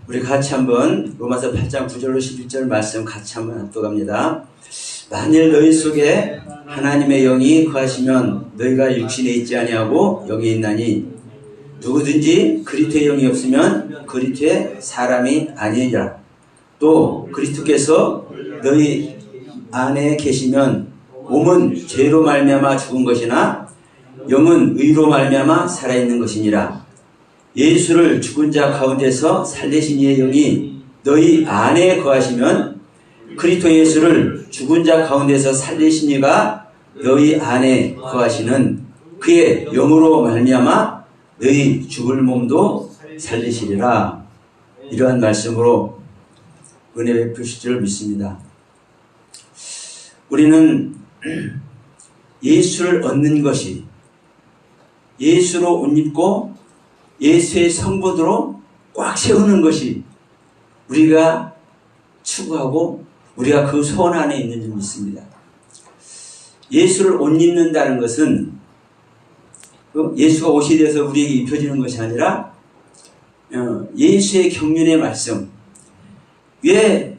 우리 같이 한번 로마서 8장 9절로 11절 말씀 같이 한번 합독합니다. 만일 너희 속에 하나님의 영이 거하시면 너희가 육신에 있지 아니하고 영에 있나니 누구든지 그리스도의 영이 없으면 그리스도의 사람이 아니니라. 또 그리스도께서 너희 안에 계시면 몸은 죄로 말미암아 죽은 것이나 영은 의로 말미암아 살아있는 것이니라. 예수를 죽은 자 가운데서 살리신 이의 영이 너희 안에 거하시면 그리스도 예수를 죽은 자 가운데서 살리신 이가 너희 안에 거하시는 그의 영으로 말미암아 너희 죽을 몸도 살리시리라. 이러한 말씀으로 은혜 베푸실 줄 믿습니다. 우리는 예수를 얻는 것이, 예수로 옷 입고 예수의 성분으로 꽉 채우는 것이 우리가 추구하고 우리가 그 소원 안에 있는 줄 믿습니다. 예수를 옷 입는다는 것은 예수가 옷이 돼서 우리에게 입혀지는 것이 아니라 예수의 경륜의 말씀, 왜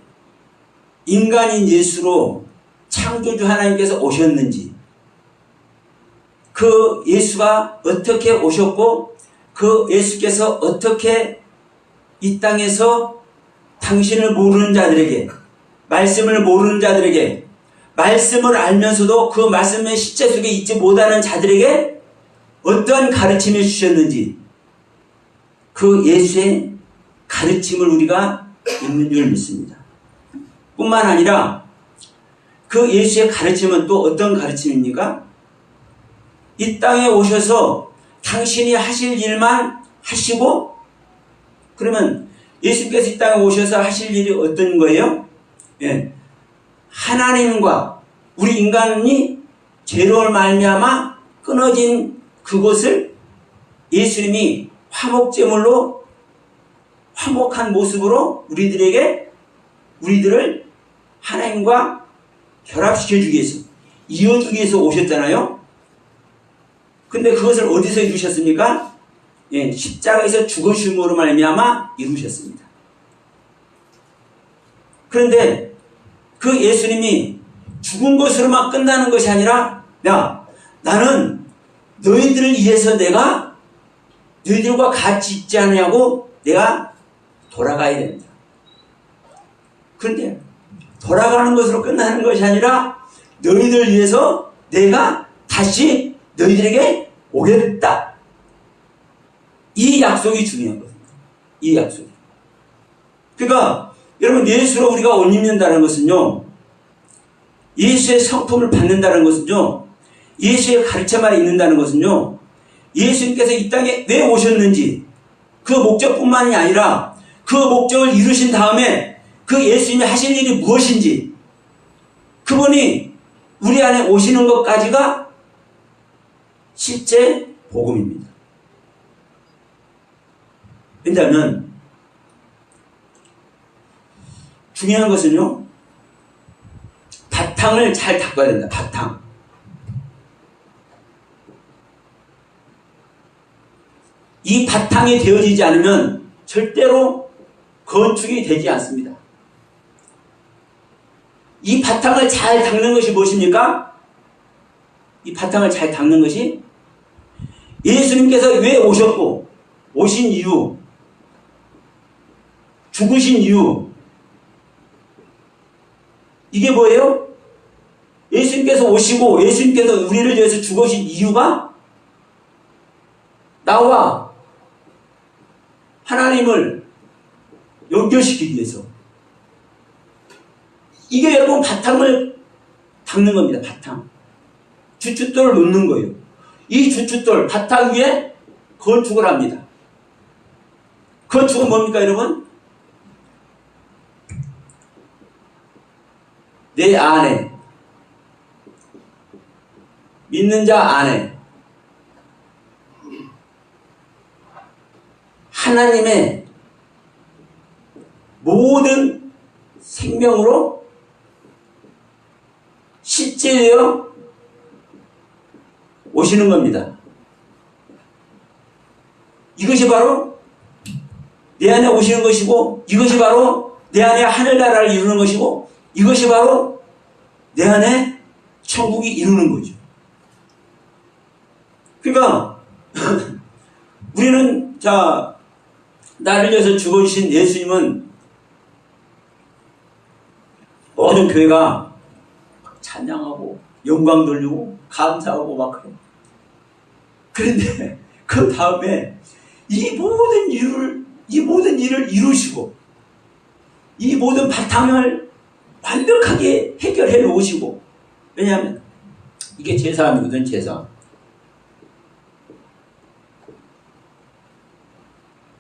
인간인 예수로 창조주 하나님께서 오셨는지, 그 예수가 어떻게 오셨고 그 예수께서 어떻게 이 땅에서 당신을 모르는 자들에게, 말씀을 모르는 자들에게, 말씀을 알면서도 그 말씀의 실제 속에 있지 못하는 자들에게 어떠한 가르침을 주셨는지, 그 예수의 가르침을 우리가 읽는 줄 믿습니다. 뿐만 아니라 그 예수의 가르침은 또 어떤 가르침입니까? 이 땅에 오셔서 당신이 하실 일만 하시고, 그러면 예수께서 이 땅에 오셔서 하실 일이 어떤 거예요? 예, 하나님과 우리 인간이 죄로 말미암아 끊어진 그곳을 예수님이 화목제물로 화목한 모습으로 우리들을 하나님과 결합시켜주기 위해서, 이어주기 위해서 오셨잖아요. 근데 그것을 어디서 이루셨습니까? 예, 십자가에서 죽으심으로 말미암아 이루셨습니다. 그런데 그 예수님이 죽은 것으로만 끝나는 것이 아니라, 나는 너희들을 위해서 내가 너희들과 같이 있지 않냐고 내가 돌아가야 됩니다. 그런데 돌아가는 것으로 끝나는 것이 아니라 너희들을 위해서 내가 다시 너희들에게 오겠다. 이 약속이 중요한 거예요. 이 약속이. 그러니까 여러분, 예수로 우리가 옷 입는다는 것은요, 예수의 성품을 받는다는 것은요, 예수의 가르침 아래 있는다는 것은요, 예수님께서 이 땅에 왜 오셨는지 그 목적뿐만이 아니라 그 목적을 이루신 다음에 그 예수님이 하실 일이 무엇인지, 그분이 우리 안에 오시는 것까지가 실제 복음입니다. 왜냐하면 중요한 것은요, 바탕을 잘 닦아야 된다. 바탕. 이 바탕이 되어지지 않으면 절대로 건축이 되지 않습니다. 이 바탕을 잘 닦는 것이 무엇입니까? 이 바탕을 잘 닦는 것이 예수님께서 왜 오셨고, 오신 이유, 죽으신 이유, 이게 뭐예요? 예수님께서 오시고 예수님께서 우리를 위해서 죽으신 이유가 나와 하나님을 연결시키기 위해서. 이게 여러분 바탕을 닦는 겁니다. 바탕. 주춧돌을 놓는 거예요. 이 주춧돌 바탕 위에 건축을 합니다. 건축은 뭡니까 여러분? 내 안에, 믿는 자 안에 하나님의 모든 생명으로 실제되어 오시는 겁니다. 이것이 바로 내 안에 오시는 것이고, 이것이 바로 내 안에 하늘나라를 이루는 것이고, 이것이 바로 내 안에 천국이 이루는 거죠. 그러니까 우리는 나를 위해서 죽어주신 예수님은 모든 교회가 찬양하고 영광 돌리고 감사하고 막 그래요. 그런데 그 다음에 이 모든 일을 이루시고 이 모든 바탕을 완벽하게 해결해 놓으시고, 왜냐하면 이게 제사함이거든. 제사.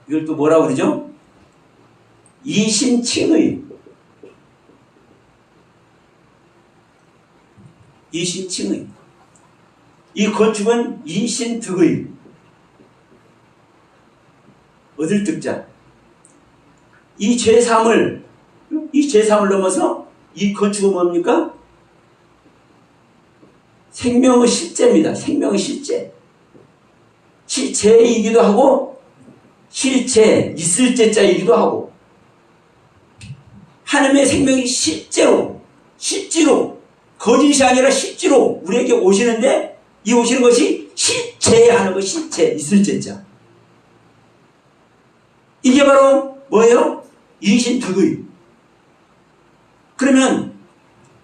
이걸 또 뭐라고 그러죠? 이신칭의. 이신칭의. 이 건축은 이신득의. 얻을 득자. 이 제3을 넘어서 이 건축은 뭡니까? 생명의 실제입니다. 생명의 실제. 실제이기도 하고 실제, 있을 제자이기도 하고, 하나님의 생명이 실제로 거짓이 아니라 실제로 우리에게 오시는데, 이 오시는 것이 실제하는 것, 실제, 있을 제자. 이게 바로 뭐예요? 이신득의. 그러면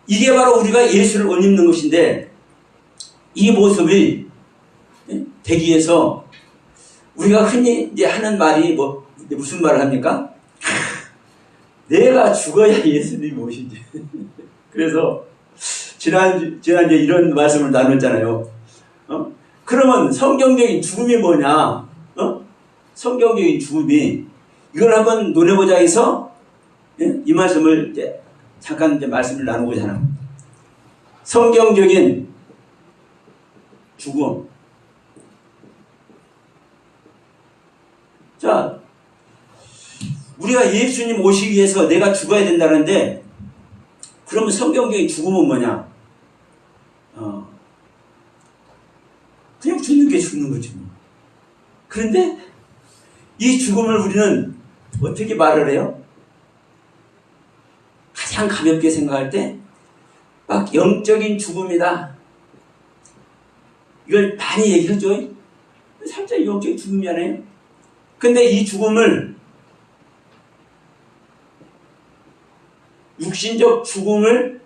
이게 바로 우리가 예수를 옷 입는 것인데, 이 모습이 되기 위해서 우리가 흔히 이제 하는 말이 무슨 말을 합니까? 내가 죽어야 예수님이 오시지. 그래서 지난주에 이런 말씀을 나눴잖아요. 그러면 성경적인 죽음이 뭐냐? 성경적인 죽음이, 이걸 한번 논해보자 해서 이 말씀을 이제 잠깐 말씀을 나누고자 합니다. 성경적인 죽음. 자, 우리가 예수님 오시기 위해서 내가 죽어야 된다는데, 그러면 성경적인 죽음은 뭐냐? 그냥 죽는 게 죽는 거지 뭐. 그런데 이 죽음을 우리는 어떻게 말을 해요? 가장 가볍게 생각할 때 막 영적인 죽음이다. 이걸 많이 얘기하죠. 살짝 영적인 죽음이잖아요. 근데 이 죽음을, 육신적 죽음을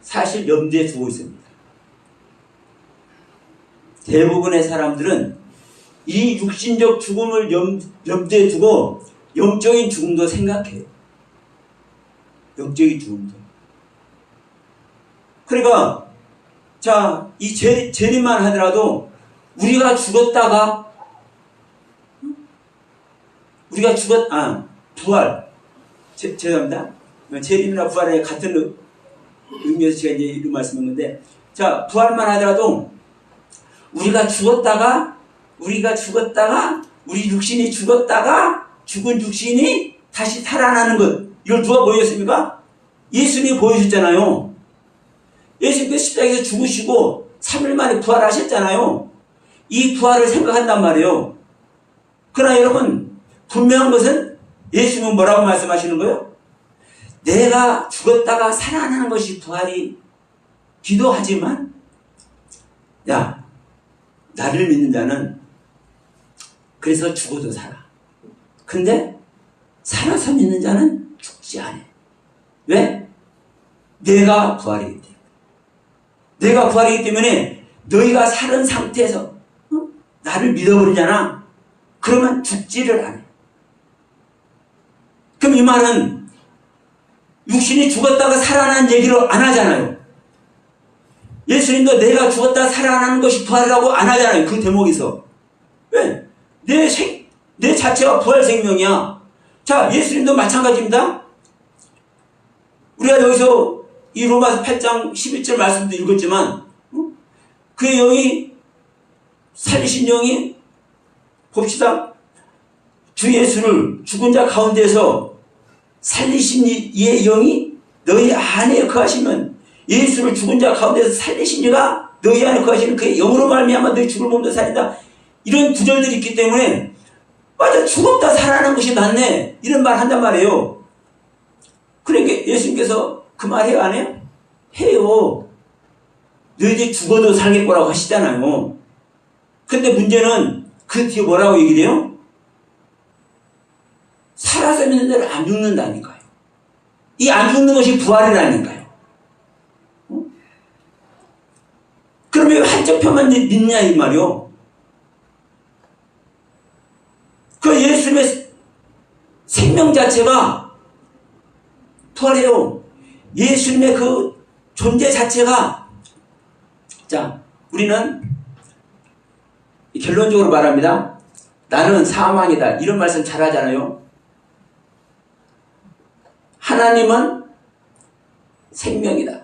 사실 염두에 두고 있습니다. 대부분의 사람들은 이 육신적 죽음을 염두에 두고 영적인 죽음도 생각해요. 영적인 죽음도. 그러니까 이 재림만 하더라도 우리가 죽었다가 부활. 죄송합니다. 재림이나 부활의 같은 의미에서 제가 이제 이런 말씀했는데, 부활만 하더라도 우리가 죽었다가 우리 육신이 죽었다가 죽은 육신이 다시 살아나는 것. 이걸 누가 보여줬습니까? 예수님이 보여줬잖아요. 예수님께서 십자가에서 죽으시고 3일 만에 부활하셨잖아요. 이 부활을 생각한단 말이에요. 그러나 여러분, 분명한 것은 예수님은 뭐라고 말씀하시는 거예요? 내가 죽었다가 살아나는 것이 부활이 기도하지만, 나를 믿는 자는 그래서 죽어도 살아. 근데 살아서 믿는 자는 죽지 않아. 왜? 내가 부활이기 때문에. 내가 부활이기 때문에 너희가 살은 상태에서 나를 믿어버리잖아. 그러면 죽지를 않아. 그럼 이 말은 육신이 죽었다가 살아난 얘기를 안 하잖아요. 예수님도 내가 죽었다 살아나는 것이 부활이라고 안 하잖아요. 그 대목에서. 왜? 내 자체가 부활 생명이야. 예수님도 마찬가지입니다. 우리가 여기서 이 로마서 8장 11절 말씀도 읽었지만, 그의 영이, 살리신 영이, 봅시다. 주 예수를 죽은 자 가운데서 살리신 이의 영이 너희 안에 거하시면, 예수를 죽은 자 가운데서 살리신 이가 너희 안에 거하시는 그의 영으로 말미암아 너희 죽을 몸도 살린다. 이런 구절들이 있기 때문에 맞아, 죽었다 살아나는 것이 낫네. 이런 말 한단 말이에요. 그러니까 예수님께서 그 말 해요, 안 해요? 해요. 너희들이 죽어도 살겠 거라고 하시잖아요. 근데 문제는 그 뒤에 뭐라고 얘기를 해요? 살아서 믿는 자는 안 죽는다니까요. 이 안 죽는 것이 부활이라니까요. 그러면 왜 한쪽 편만 믿냐 이 말이요. 그 예수님의 생명 자체가 부활해요. 예수님의 그 존재 자체가, 자, 우리는 결론적으로 말합니다. 나는 사망이다. 이런 말씀 잘 하잖아요. 하나님은 생명이다.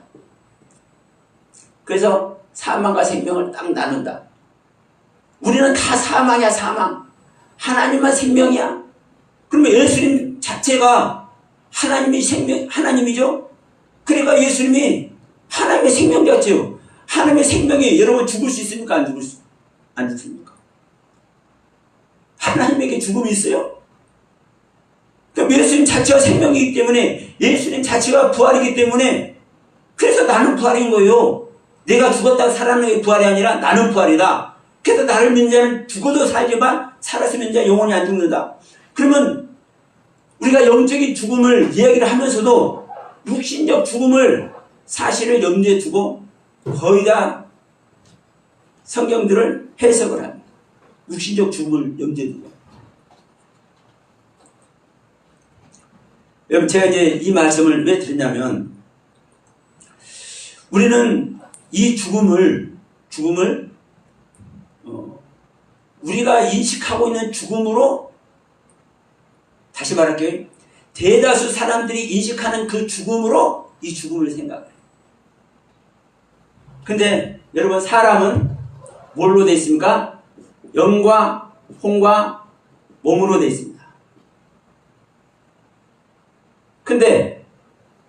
그래서 사망과 생명을 딱 나눈다. 우리는 다 사망이야, 사망. 하나님만 생명이야. 그러면 예수님 자체가 하나님이 생명, 하나님이죠? 그러니까 예수님이 하나님의 생명 자체요. 하나님의 생명이 여러분 죽을 수 있습니까? 안 죽습니까? 하나님에게 죽음이 있어요? 그럼 예수님 자체가 생명이기 때문에, 예수님 자체가 부활이기 때문에, 그래서 나는 부활인 거예요. 내가 죽었다가 살아나는 게 부활이 아니라 나는 부활이다. 그래서 나를 믿는 자는 죽어도 살지만 살아서 믿는 자 영원히 안 죽는다. 그러면 우리가 영적인 죽음을 이야기를 하면서도 육신적 죽음을 사실을 염두에 두고 거의 다 성경들을 해석을 합니다. 육신적 죽음을 염두에 두고. 여러분, 제가 이제 이 말씀을 왜 드리냐면, 우리는 이 죽음을 우리가 인식하고 있는 죽음으로, 다시 말할게요. 대다수 사람들이 인식하는 그 죽음으로 이 죽음을 생각해요. 근데 여러분, 사람은 뭘로 되어 있습니까? 영과 혼과 몸으로 되어 있습니다. 근데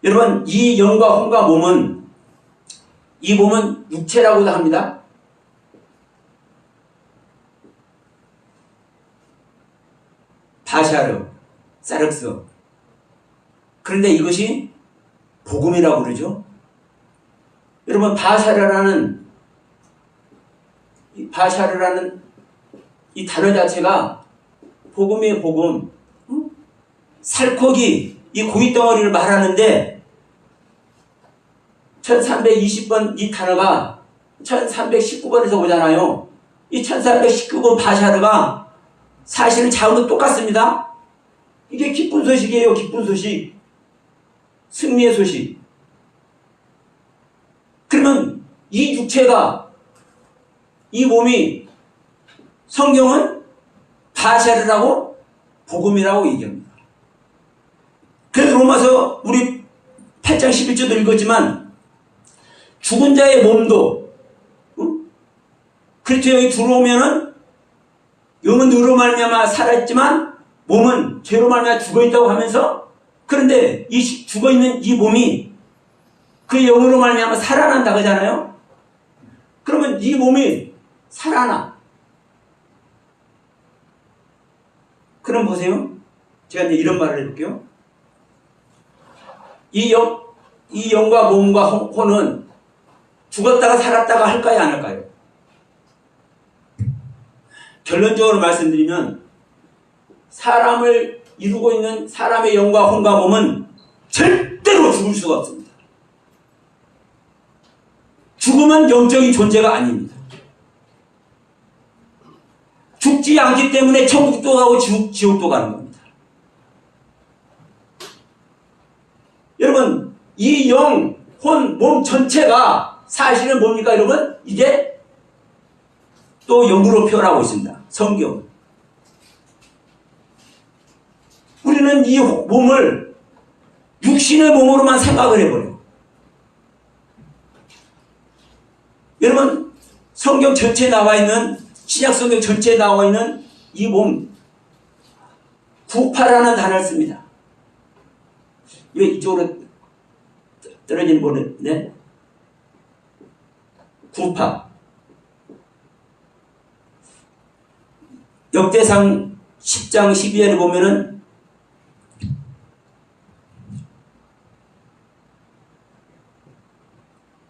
여러분, 이 영과 혼과 몸은, 이 몸은 육체라고도 합니다. 바샤르, 사륵스. 그런데 이것이 복음이라고 그러죠. 여러분, 바샤르라는 이 단어 자체가 복음이에요, 복음. 살코기, 이 고깃덩어리를 말하는데 1320번 이 단어가 1319번에서 오잖아요. 이 1319번 바샤르가 사실은 자음도 똑같습니다. 이게 기쁜 소식이에요. 기쁜 소식. 승리의 소식. 그러면 이 육체가, 이 몸이, 성경은 바샤르라고 복음이라고 얘기합니다. 그래서 로마서 우리 8장 11절도 읽었지만, 죽은 자의 몸도, 그리스도 여기 들어오면은 영은 의로 말미암아 살아있지만 몸은 죄로 말미암아 죽어있다고 하면서, 그런데 이 죽어있는 이 몸이 그 영으로 말미암아 살아난다고 하잖아요. 그러면 이 몸이 살아나. 그럼 보세요. 제가 이제 이런 말을 해볼게요. 이 영과 몸과 혼은 죽었다가 살았다가 할까요, 안 할까요? 결론적으로 말씀드리면, 사람을 이루고 있는 사람의 영과 혼과 몸은 절대로 죽을 수가 없습니다. 죽음은 영적인 존재가 아닙니다. 죽지 않기 때문에 천국도 가고 지옥도 가는 겁니다. 여러분, 이 영, 혼, 몸 전체가 사실은 뭡니까, 여러분? 이게 또 영으로 표현하고 있습니다. 성경. 우리는 이 몸을 육신의 몸으로만 생각을 해버려요. 여러분, 성경 전체에 나와 있는, 신약 성경 전체에 나와 있는 이 몸, 구파라는 단어를 씁니다. 왜 이쪽으로 떨어지는 보네? 구파. 역대상 10장 12절에 보면은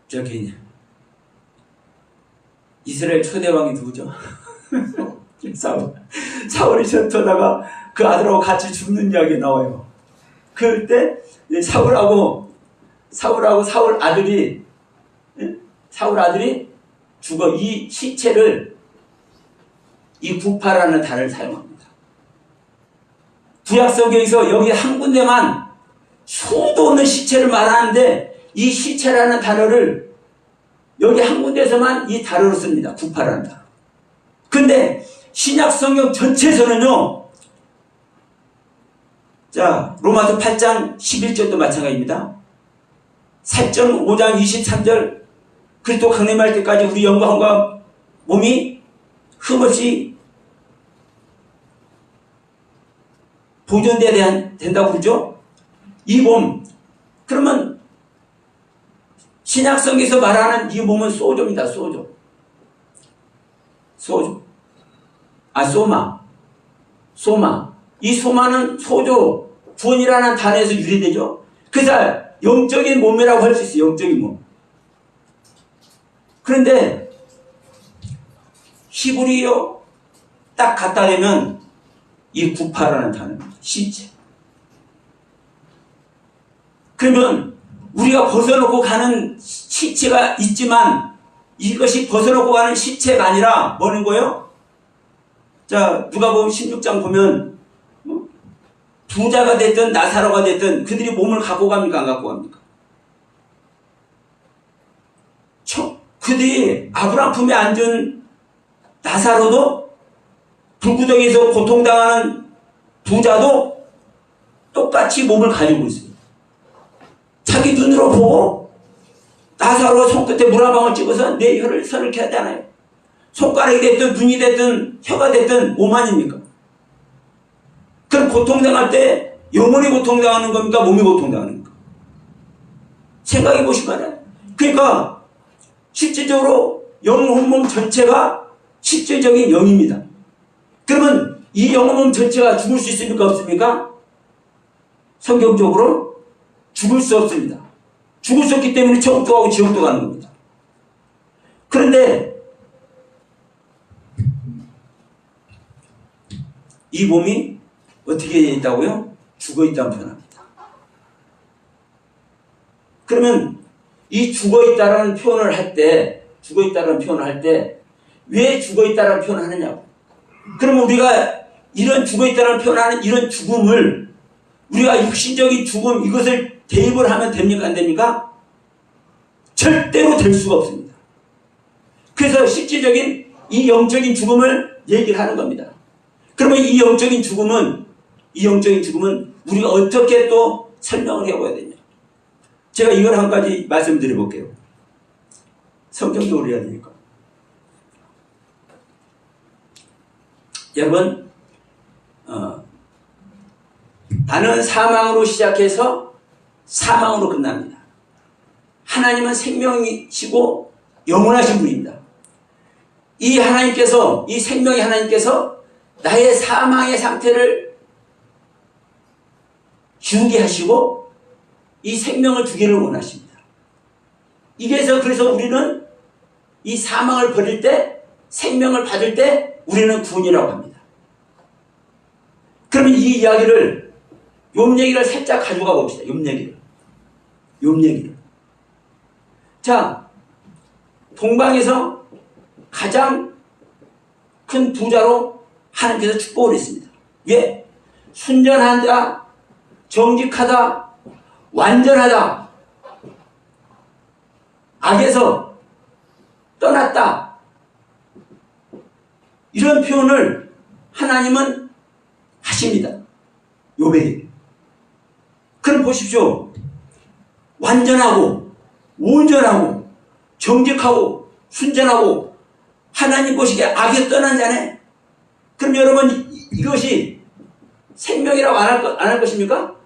저기 이스라엘 초대왕이 누구죠? 사울이 전투하다가 그 아들하고 같이 죽는 이야기 나와요. 그럴 때 사울 아들이 죽어. 이 시체를 이 구파라는 단어를 사용합니다. 구약 성경에서 여기 한 군데만 수도 없는 시체를 말하는데 이 시체라는 단어를 여기 한 군데에서만 이 단어로 씁니다. 구파라는 단어. 근데 신약 성경 전체에서는요. 자, 로마서 8장 11절도 마찬가지입니다. 5장 23절 그리스도 강림할 때까지 우리 영광과 몸이 흠없이 보존돼야 된다고 그러죠. 이 몸, 그러면 신약성에서 말하는 이 몸은 소조입니다. 소마. 이 소마는 소조, 구원이라는 단어에서 유래되죠. 그래서 영적인 몸이라고 할 수 있어요. 영적인 몸. 그런데 히브리어 딱 갖다 대면 이 구파라는 단어입니다. 시체. 그러면 우리가 벗어놓고 가는 시체가 있지만 이것이 벗어놓고 가는 시체가 아니라 뭐는 거예요? 자, 누가복음 16장 보면 부자가 됐든 나사로가 됐든 그들이 몸을 갖고 갑니까? 안 갖고 갑니까? 그들이 아브라함 품에 앉은 나사로도 불구덩이에서 고통당하는 부자도 똑같이 몸을 가지고 있어요. 자기 눈으로 보고 나사로가 손끝에 물 한 방울 찍어서 내 혀를 선을 켜야 되나요? 손가락이 됐든 눈이 됐든 혀가 됐든 몸 아닙니까? 그럼 고통당할 때 영혼이 고통당하는 겁니까? 몸이 고통당하는 겁니까? 생각해 보시면 그러니까 실질적으로 영혼 몸 전체가 실질적인 영입니다. 그러면 이 영혼 몸 전체가 죽을 수 있습니까? 없습니까? 성경적으로 죽을 수 없습니다. 죽을 수 없기 때문에 천국도 가고 지옥도 가는 겁니다. 그런데 이 몸이 어떻게 되어 있다고요? 죽어 있다는 표현합니다. 그러면 이 죽어 있다라는 표현을 할 때, 왜 죽어 있다라는 표현을 하느냐고. 그러면 우리가 이런 죽어 있다라는 표현하는 이런 죽음을 우리가 육신적인 죽음 이것을 대입을 하면 됩니까? 안 됩니까? 절대로 될 수가 없습니다. 그래서 실질적인 이 영적인 죽음을 얘기를 하는 겁니다. 그러면 이 영적인 죽음은 우리가 어떻게 또 설명을 해봐야 되냐. 제가 이걸 한 가지 말씀드려 볼게요. 성경적으로 해야 되니까. 여러분, 나는 사망으로 시작해서 사망으로 끝납니다. 하나님은 생명이시고 영원하신 분입니다. 이 하나님께서, 이 생명의 하나님께서 나의 사망의 상태를 주게 하시고 이 생명을 주기를 원하십니다. 그래서 우리는 이 사망을 버릴 때, 생명을 받을 때 우리는 구원이라고 합니다. 그러면 이 이야기를, 욥 얘기를 살짝 가져가 봅시다. 욥 얘기를. 자, 동방에서 가장 큰 부자로 하나님께서 축복을 했습니다. 왜? 순전하다, 정직하다, 완전하다, 악에서 떠났다, 이런 표현을 하나님은 하십니다. 욥에게. 그럼 보십시오. 완전하고 온전하고 정직하고 순전하고 하나님 보시기에 악에서 떠난 자네. 그럼 여러분 이것이 생명이라고 안 할 것입니까?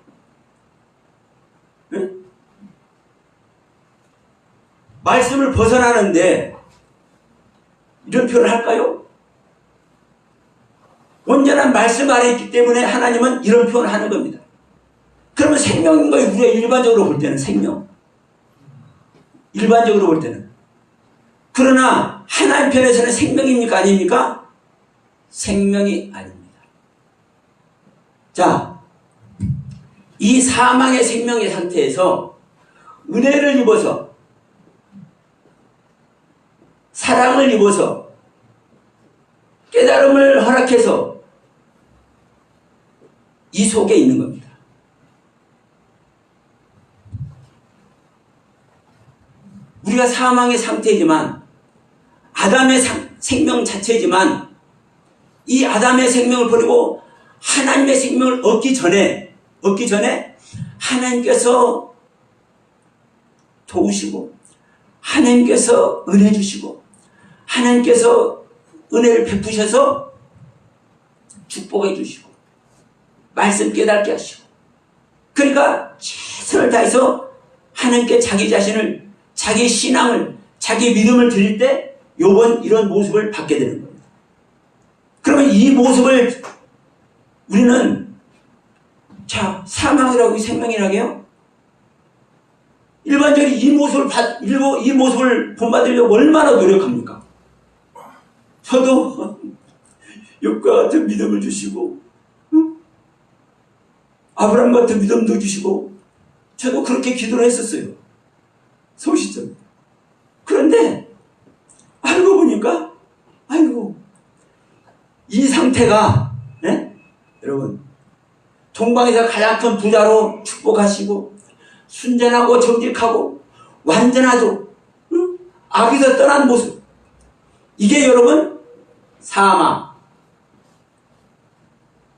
응? 말씀을 벗어나는데 이런 표현을 할까요? 온전한 말씀 아래 있기 때문에 하나님은 이런 표현을 하는 겁니다. 그러면 생명인 거예요. 우리가 일반적으로 볼 때는 생명. 일반적으로 볼 때는. 그러나 하나님 편에서는 생명입니까? 아닙니까? 생명이 아닙니다. 자, 이 사망의 생명의 상태에서 은혜를 입어서 사랑을 입어서 깨달음을 허락해서 이 속에 있는 겁니다. 우리가 사망의 상태이지만 아담의 생명 자체이지만 이 아담의 생명을 버리고 하나님의 생명을 얻기 전에 하나님께서 도우시고 하나님께서 은혜 주시고 하나님께서 은혜를 베푸셔서 축복해 주시고 말씀 깨닫게 하시고 그러니까 최선을 다해서 하나님께 자기 자신을 자기 신앙을 자기 믿음을 드릴 때 요번 이런 모습을 받게 되는 겁니다. 그러면 이 모습을 우리는 자 사망이라고 생명이라고 해요? 일반적으로 이 모습을 본받으려고 얼마나 노력합니까? 저도 욥과 같은 믿음을 주시고 아브라함 같은 믿음도 주시고 저도 그렇게 기도를 했었어요. 소시점. 그런데 알고 보니까 이 상태가 여러분 동방에서 가장 큰 부자로 축복하시고 순전하고 정직하고 완전하죠. 악에서 떠난 모습. 이게 여러분 사망.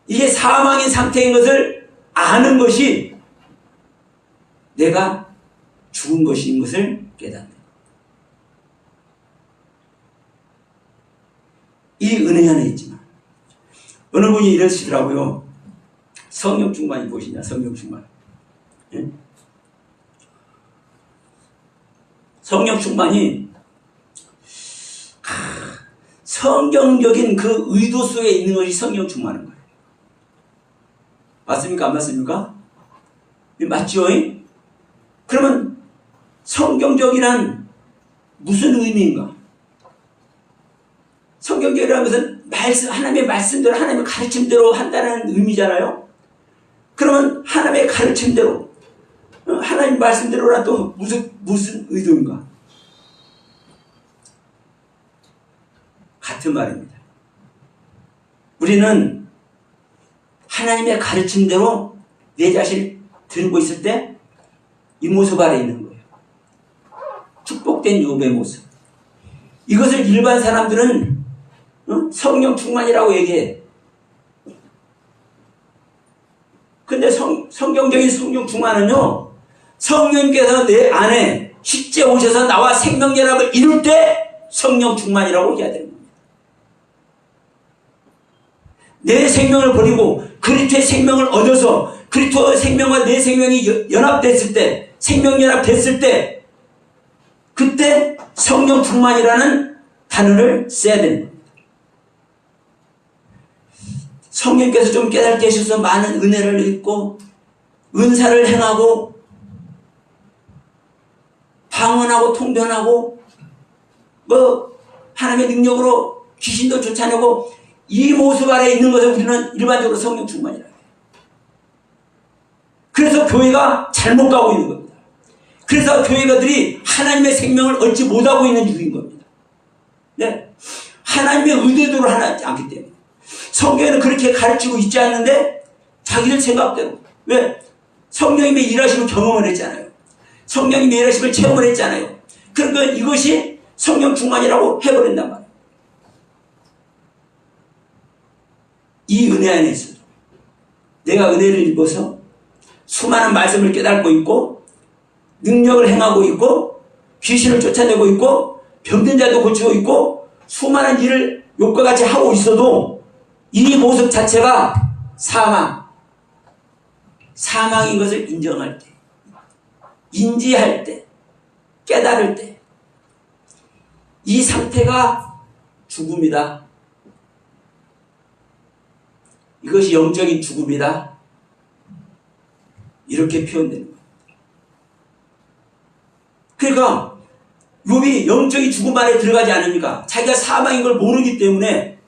이게 사망의 상태인 것을 아는 것이 내가 죽은 것인 것을 깨닫는 이 은혜 안에 있지만 어느 분이 이러시더라고요. 성령 충만이 무엇이냐? 성령 충만. 예? 성령 충만이 성경적인 그 의도 속에 있는 것이 성령 충만인 거예요. 맞습니까? 안 맞습니까? 맞죠? 그러면 성경적이란 무슨 의미인가? 성경적이라는 것은 하나님의 말씀대로 하나님의 가르침대로 한다는 의미잖아요. 그러면 하나님의 가르침대로 하나님 말씀대로란 또 무슨 의도인가? 같은 말입니다. 우리는 하나님의 가르침대로 내 자신을 들고 있을 때 이 모습 아래 있는 거예요. 축복된 욥의 모습. 이것을 일반 사람들은 성령 충만이라고 얘기해. 근데 성경적인 성령 충만은요, 성령께서 내 안에 실제 오셔서 나와 생명연합을 이룰 때 성령 충만이라고 해야 되는 겁니다. 내 생명을 버리고 그리스도의 생명을 얻어서 그리스도의 생명과 내 생명이 연합됐을 때, 생명연합됐을 때, 그때 성령 충만이라는 단어를 써야 되는 겁니다. 성령께서 좀 깨닫게 하셔서 많은 은혜를 입고 은사를 행하고 방언하고 통변하고 하나님의 능력으로 귀신도 쫓아내고 이 모습 아래 있는 것을 우리는 일반적으로 성령 충만이라고 해요. 그래서 교회가 잘못 가고 있는 겁니다. 그래서 교회가들이 하나님의 생명을 얻지 못하고 있는 이유인 겁니다. 네. 하나님의 의도대로 하지 않기 때문에. 성경에는 그렇게 가르치고 있지 않는데 자기들 생각대로. 왜? 성령님의 일하심을 경험을 했잖아요. 성령님의 일하심을 체험을 했잖아요. 그러니까 이것이 성령 충만이라고 해버린단 말이에요. 이 은혜 안에 있어서 내가 은혜를 입어서 수많은 말씀을 깨닫고 있고 능력을 행하고 있고 귀신을 쫓아내고 있고 병든 자도 고치고 있고 수많은 일을 욥과 같이 하고 있어도 이 모습 자체가 사망인 것을 인정할 때, 인지할 때, 깨달을 때, 이 상태가 죽음이다. 이것이 영적인 죽음이다. 이렇게 표현되는 거예요. 그러니까 욥이 영적인 죽음 안에 들어가지 않으니까 자기가 사망인 걸 모르기 때문에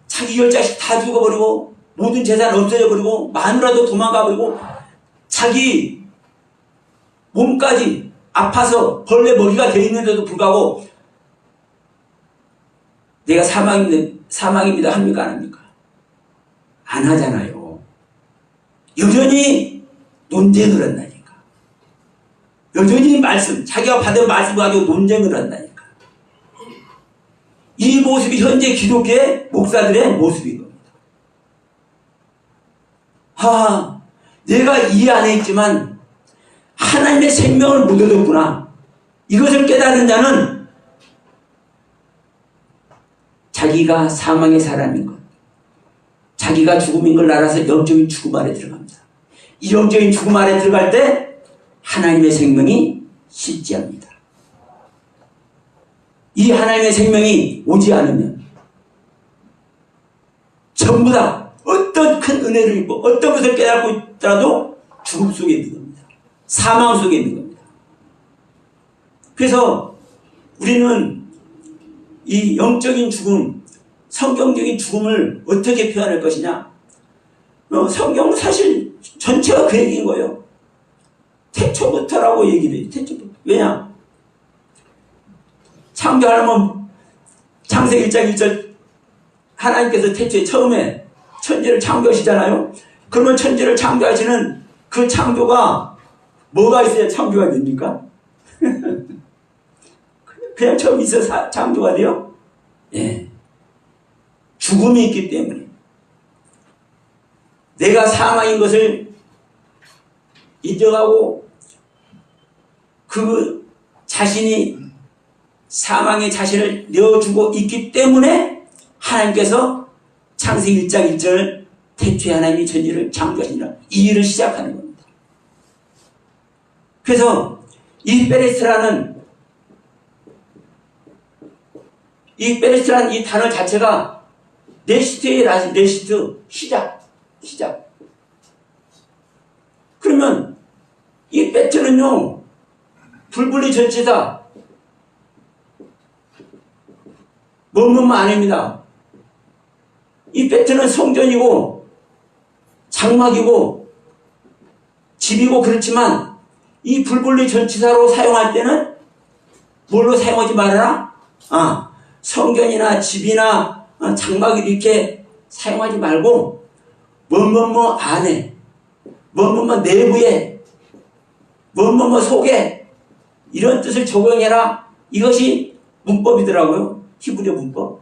자기 10자식 다 죽어버리고 모든 재산 없어져 버리고 마누라도 도망가 버리고 자기 몸까지 아파서 벌레 먹이가 되어 있는데도 불구하고 내가 사망입니다 합니까 안 합니까? 안 하잖아요. 여전히 논쟁을 한다니까. 여전히 자기가 받은 말씀 가지고 논쟁을 한다니까. 이 모습이 현재 기독교의 목사들의 모습인 겁니다. 내가 이 안에 있지만 하나님의 생명을 못 얻었구나. 이것을 깨달은 자는 자기가 사망의 사람인 것, 자기가 죽음인 걸 알아서 영적인 죽음 안에 들어갑니다. 이 영적인 죽음 안에 들어갈 때 하나님의 생명이 실지합니다. 이 하나님의 생명이 오지 않으면 전부 다 어떤 큰 은혜를 입고 어떤 것을 깨닫고 있더라도 죽음 속에 있는 겁니다. 사망 속에 있는 겁니다. 그래서 우리는 이 영적인 죽음, 성경적인 죽음을 어떻게 표현할 것이냐? 성경은 사실 전체가 그 얘기인 거예요. 태초부터라고 얘기를 해요. 태초부터. 왜냐? 창조하려면 창세기 1장 1절 하나님께서 태초에 처음에 천지를 창조하시잖아요. 그러면 천지를 창조하시는 그 창조가 뭐가 있어야 창조가 됩니까? 그냥 처음 있어서 창조가 돼요? 예. 죽음이 있기 때문에 내가 사망인 것을 인정하고 그 자신이 사망의 자신을 내어주고 있기 때문에 하나님께서 창세기 1장 1절 태초에 하나님이 천지를 창조하시니라 이 일을 시작하는 겁니다. 그래서 이 베레스라는 이 단어 자체가 네시트의 네시트 시작. 그러면 이 베트는요 불분리 전치사 뭐뭐뭐 아닙니다. 이 베트는 성전이고 장막이고 집이고 그렇지만 이 불분리 전치사로 사용할 때는 뭘로 사용하지 말아라? 성전이나 집이나 장막 이렇게 사용하지 말고 뭐뭐뭐 안에 뭐뭐뭐 내부에 뭐뭐뭐 속에 이런 뜻을 적용해라. 이것이 문법이더라고요. 히브리어 문법.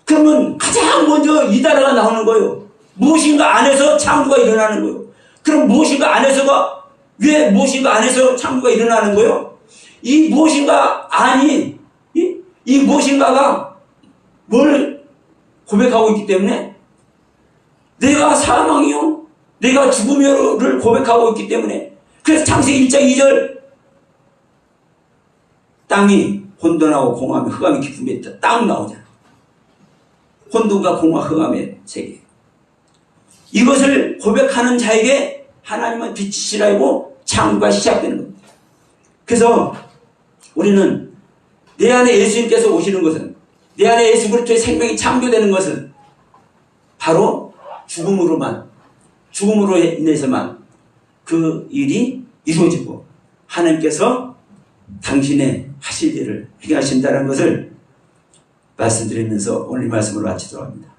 그러면 가장 먼저 이 단어가 나오는 거예요. 무엇인가 안에서 창조가 일어나는 거예요. 그럼 무엇인가 안에서가 왜 무엇인가 안에서 창조가 일어나는 거예요? 이 무엇인가 안이 이 무엇인가가 뭘 고백하고 있기 때문에 내가 사망이요 내가 죽음이요를 고백하고 있기 때문에 그래서 창세기 1장 2절 땅이 혼돈하고 공허함에 흑암이 깊은 데 있다. 딱 나오잖아. 혼돈과 공허 흑암의 세계. 이것을 고백하는 자에게 하나님은 빛이시라고 창조가 시작되는 겁니다. 그래서 우리는 내 안에 예수님께서 오시는 것은 내 안에 예수 그리스도의 생명이 창조되는 것은 바로 죽음으로 인해서만 그 일이 이루어지고 하나님께서 당신의 하실 일을 행하신다는 것을 말씀드리면서 오늘 말씀을 마치도록 합니다.